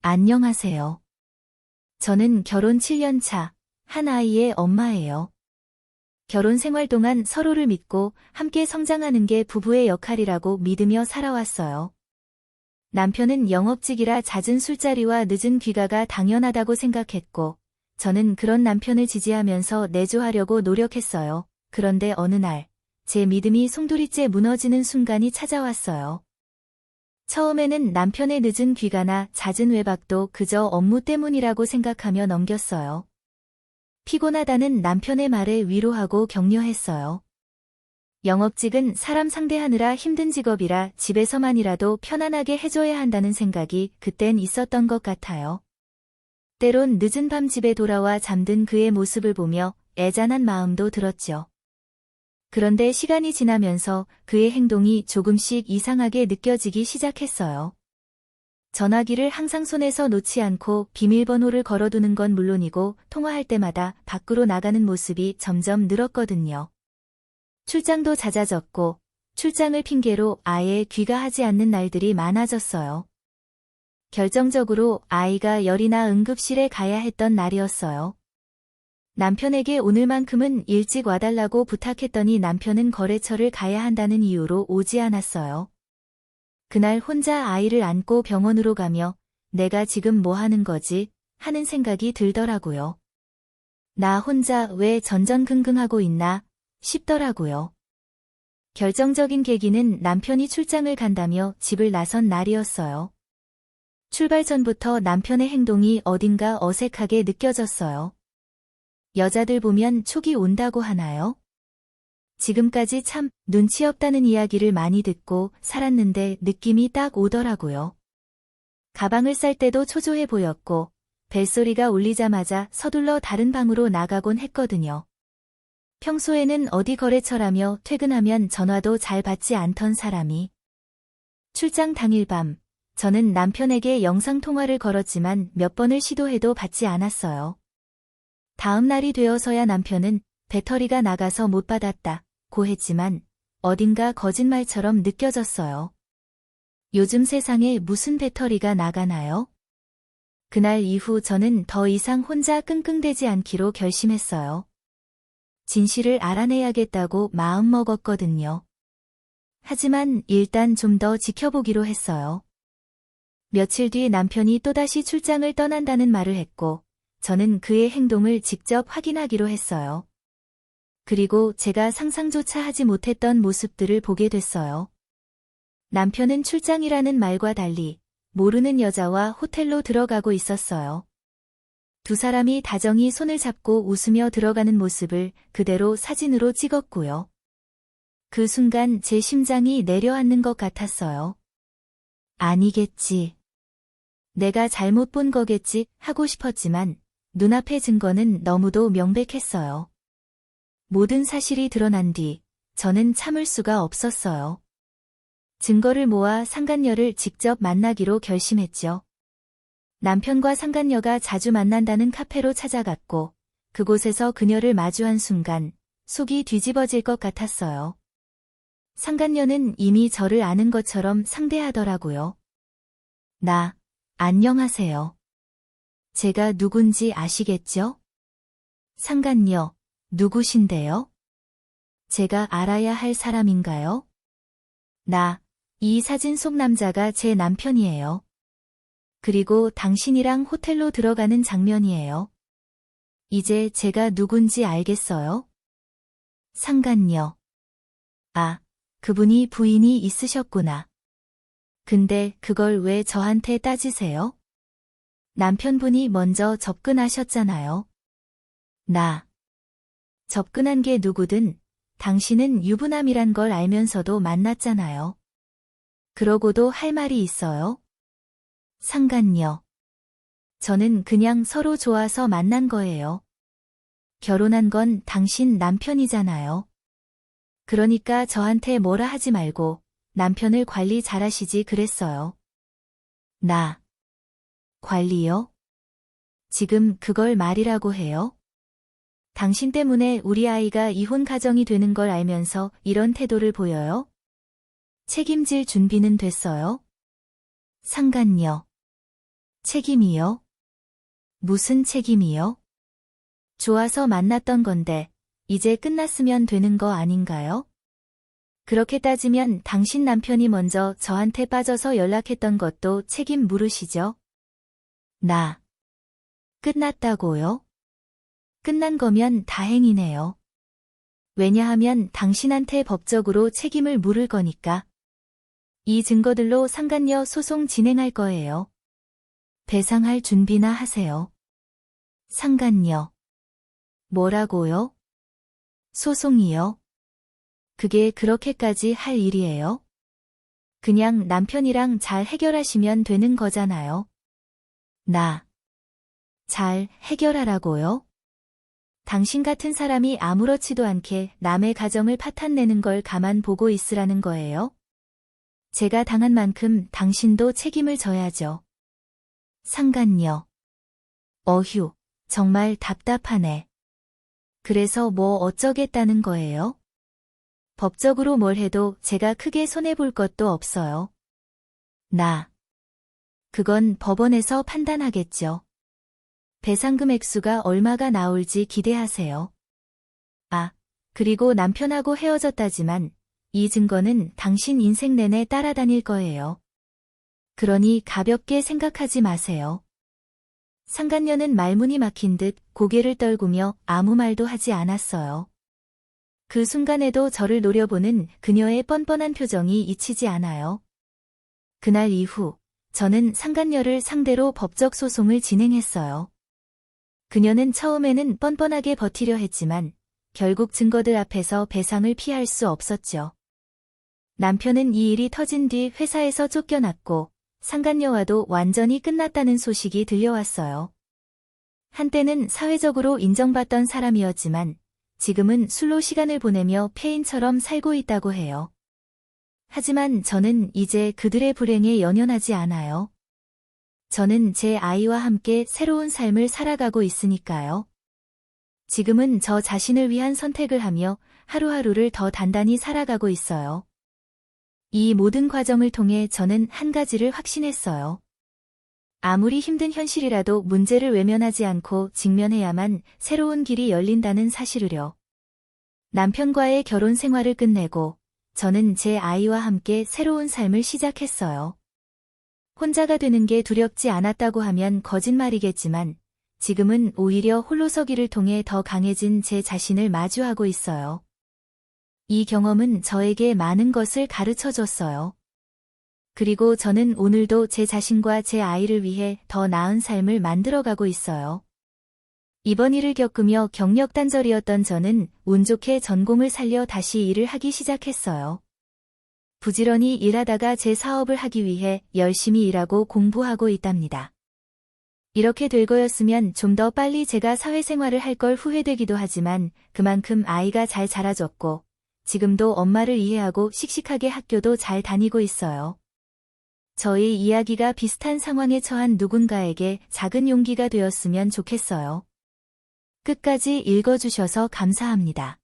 안녕하세요. 저는 결혼 7년 차, 한 아이의 엄마예요. 결혼 생활 동안 서로를 믿고 함께 성장하는 게 부부의 역할이라고 믿으며 살아왔어요. 남편은 영업직이라 잦은 술자리와 늦은 귀가가 당연하다고 생각했고, 저는 그런 남편을 지지하면서 내조하려고 노력했어요. 그런데 어느 날, 제 믿음이 송두리째 무너지는 순간이 찾아왔어요. 처음에는 남편의 늦은 귀가나 잦은 외박도 그저 업무 때문이라고 생각하며 넘겼어요. 피곤하다는 남편의 말에 위로하고 격려했어요. 영업직은 사람 상대하느라 힘든 직업이라 집에서만이라도 편안하게 해줘야 한다는 생각이 그땐 있었던 것 같아요. 때론 늦은 밤 집에 돌아와 잠든 그의 모습을 보며 애잔한 마음도 들었죠. 그런데 시간이 지나면서 그의 행동이 조금씩 이상하게 느껴지기 시작했어요. 전화기를 항상 손에서 놓지 않고 비밀번호를 걸어두는 건 물론이고 통화할 때마다 밖으로 나가는 모습이 점점 늘었거든요. 출장도 잦아졌고 출장을 핑계로 아예 귀가하지 않는 날들이 많아졌어요. 결정적으로 아이가 열이나 응급실에 가야 했던 날이었어요. 남편에게 오늘만큼은 일찍 와달라고 부탁했더니 남편은 거래처를 가야 한다는 이유로 오지 않았어요. 그날 혼자 아이를 안고 병원으로 가며 내가 지금 뭐 하는 거지? 하는 생각이 들더라고요. 나 혼자 왜 전전긍긍하고 있나? 싶더라고요. 결정적인 계기는 남편이 출장을 간다며 집을 나선 날이었어요. 출발 전부터 남편의 행동이 어딘가 어색하게 느껴졌어요. 여자들 보면 촉이 온다고 하나요? 지금까지 참 눈치 없다는 이야기를 많이 듣고 살았는데 느낌이 딱 오더라고요. 가방을 쌀 때도 초조해 보였고 벨소리가 울리자마자 서둘러 다른 방으로 나가곤 했거든요. 평소에는 어디 거래처라며 퇴근하면 전화도 잘 받지 않던 사람이 출장 당일 밤 저는 남편에게 영상통화를 걸었지만 몇 번을 시도해도 받지 않았어요. 다음 날이 되어서야 남편은 배터리가 나가서 못 받았다고 했지만 어딘가 거짓말처럼 느껴졌어요. 요즘 세상에 무슨 배터리가 나가나요? 그날 이후 저는 더 이상 혼자 끙끙대지 않기로 결심했어요. 진실을 알아내야겠다고 마음먹었거든요. 하지만 일단 좀 더 지켜보기로 했어요. 며칠 뒤 남편이 또다시 출장을 떠난다는 말을 했고 저는 그의 행동을 직접 확인하기로 했어요. 그리고 제가 상상조차 하지 못했던 모습들을 보게 됐어요. 남편은 출장이라는 말과 달리 모르는 여자와 호텔로 들어가고 있었어요. 두 사람이 다정히 손을 잡고 웃으며 들어가는 모습을 그대로 사진으로 찍었고요. 그 순간 제 심장이 내려앉는 것 같았어요. 아니겠지. 내가 잘못 본 거겠지 하고 싶었지만 눈앞의 증거는 너무도 명백했어요. 모든 사실이 드러난 뒤 저는 참을 수가 없었어요. 증거를 모아 상간녀를 직접 만나기로 결심했죠. 남편과 상간녀가 자주 만난다는 카페로 찾아갔고 그곳에서 그녀를 마주한 순간 속이 뒤집어질 것 같았어요. 상간녀는 이미 저를 아는 것처럼 상대하더라고요. 안녕하세요. 제가 누군지 아시겠죠? 상간녀, 누구신데요? 제가 알아야 할 사람인가요? 이 사진 속 남자가 제 남편이에요. 그리고 당신이랑 호텔로 들어가는 장면이에요. 이제 제가 누군지 알겠어요? 상간녀. 그분이 부인이 있으셨구나. 근데 그걸 왜 저한테 따지세요? 남편분이 먼저 접근하셨잖아요. 접근한 게 누구든 당신은 유부남이란 걸 알면서도 만났잖아요. 그러고도 할 말이 있어요? 상간녀. 저는 그냥 서로 좋아서 만난 거예요. 결혼한 건 당신 남편이잖아요. 그러니까 저한테 뭐라 하지 말고 남편을 관리 잘하시지 그랬어요. 관리요? 지금 그걸 말이라고 해요? 당신 때문에 우리 아이가 이혼 가정이 되는 걸 알면서 이런 태도를 보여요? 책임질 준비는 됐어요? 상간녀. 책임이요? 무슨 책임이요? 좋아서 만났던 건데, 이제 끝났으면 되는 거 아닌가요? 그렇게 따지면 당신 남편이 먼저 저한테 빠져서 연락했던 것도 책임 물으시죠? 나. 끝났다고요? 끝난 거면 다행이네요. 왜냐하면 당신한테 법적으로 책임을 물을 거니까. 이 증거들로 상간녀 소송 진행할 거예요. 배상할 준비나 하세요. 상간녀. 뭐라고요? 소송이요? 그게 그렇게까지 할 일이에요? 그냥 남편이랑 잘 해결하시면 되는 거잖아요. 나. 잘 해결하라고요? 당신 같은 사람이 아무렇지도 않게 남의 가정을 파탄내는 걸 가만 보고 있으라는 거예요? 제가 당한 만큼 당신도 책임을 져야죠. 상간녀. 어휴, 정말 답답하네. 그래서 뭐 어쩌겠다는 거예요? 법적으로 뭘 해도 제가 크게 손해볼 것도 없어요. 나. 그건 법원에서 판단하겠죠. 배상금 액수가 얼마가 나올지 기대하세요. 아, 그리고 남편하고 헤어졌다지만 이 증거는 당신 인생 내내 따라다닐 거예요. 그러니 가볍게 생각하지 마세요. 상간녀는 말문이 막힌 듯 고개를 떨구며 아무 말도 하지 않았어요. 그 순간에도 저를 노려보는 그녀의 뻔뻔한 표정이 잊히지 않아요. 그날 이후 저는 상간녀를 상대로 법적 소송을 진행했어요. 그녀는 처음에는 뻔뻔하게 버티려 했지만 결국 증거들 앞에서 배상을 피할 수 없었죠. 남편은 이 일이 터진 뒤 회사에서 쫓겨났고 상간녀와도 완전히 끝났다는 소식이 들려왔어요. 한때는 사회적으로 인정받던 사람이었지만 지금은 술로 시간을 보내며 폐인처럼 살고 있다고 해요. 하지만 저는 이제 그들의 불행에 연연하지 않아요. 저는 제 아이와 함께 새로운 삶을 살아가고 있으니까요. 지금은 저 자신을 위한 선택을 하며 하루하루를 더 단단히 살아가고 있어요. 이 모든 과정을 통해 저는 한 가지를 확신했어요. 아무리 힘든 현실이라도 문제를 외면하지 않고 직면해야만 새로운 길이 열린다는 사실을요. 남편과의 결혼 생활을 끝내고 저는 제 아이와 함께 새로운 삶을 시작했어요. 혼자가 되는 게 두렵지 않았다고 하면 거짓말이겠지만 지금은 오히려 홀로서기를 통해 더 강해진 제 자신을 마주하고 있어요. 이 경험은 저에게 많은 것을 가르쳐 줬어요. 그리고 저는 오늘도 제 자신과 제 아이를 위해 더 나은 삶을 만들어가고 있어요. 이번 일을 겪으며 경력 단절이었던 저는 운 좋게 전공을 살려 다시 일을 하기 시작했어요. 부지런히 일하다가 제 사업을 하기 위해 열심히 일하고 공부하고 있답니다. 이렇게 될 거였으면 좀 더 빨리 제가 사회생활을 할 걸 후회되기도 하지만 그만큼 아이가 잘 자라줬고 지금도 엄마를 이해하고 씩씩하게 학교도 잘 다니고 있어요. 저의 이야기가 비슷한 상황에 처한 누군가에게 작은 용기가 되었으면 좋겠어요. 끝까지 읽어주셔서 감사합니다.